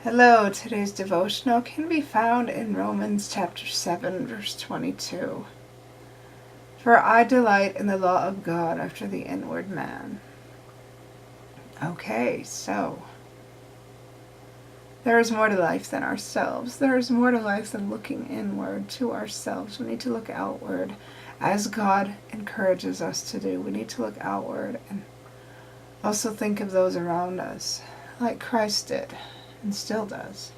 Hello, today's devotional can be found in Romans chapter 7, verse 22. For I delight in the law of God after the inward man. Okay, so there is more to life than ourselves. There is more to life than looking inward to ourselves. We need to look outward as God encourages us to do. We need to look outward and also think of those around us like Christ did and still does.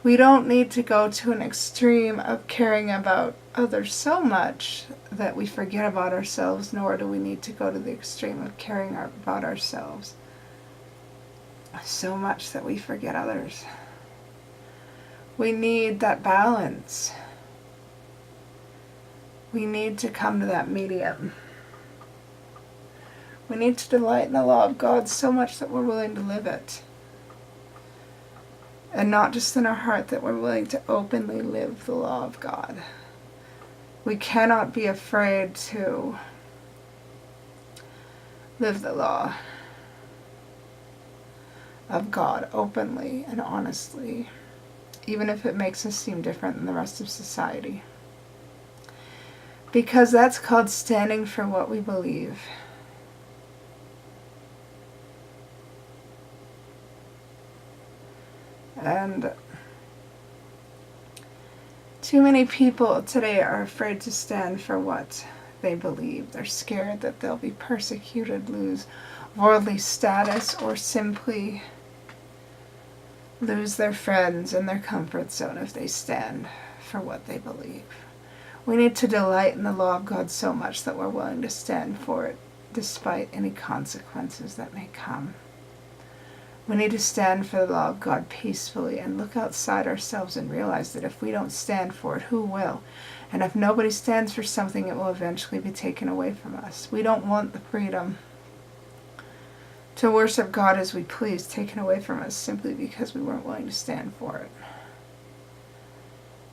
We don't need to go to an extreme of caring about others so much that we forget about ourselves, nor do we need to go to the extreme of caring about ourselves so much that we forget others. We need that balance. We need to come to that medium. We need to delight in the law of God so much that we're willing to live it. And not just in our heart, that we're willing to openly live the law of God. We cannot be afraid to live the law of God openly and honestly, even if it makes us seem different than the rest of society. Because that's called standing for what we believe. And too many people today are afraid to stand for what they believe. They're scared that they'll be persecuted, lose worldly status, or simply lose their friends and their comfort zone if they stand for what they believe. We need to delight in the law of God so much that we're willing to stand for it despite any consequences that may come. We need to stand for the law of God peacefully and look outside ourselves and realize that if we don't stand for it, who will? And if nobody stands for something, it will eventually be taken away from us. We don't want the freedom to worship God as we please taken away from us simply because we weren't willing to stand for it.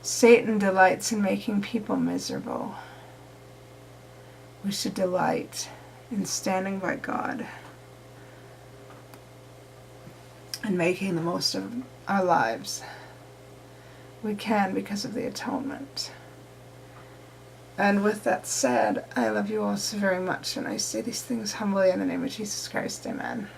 Satan delights in making people miserable. We should delight in standing by God and making the most of our lives. We can because of the atonement. And with that said, I love you all so very much, and I say these things humbly in the name of Jesus Christ. Amen.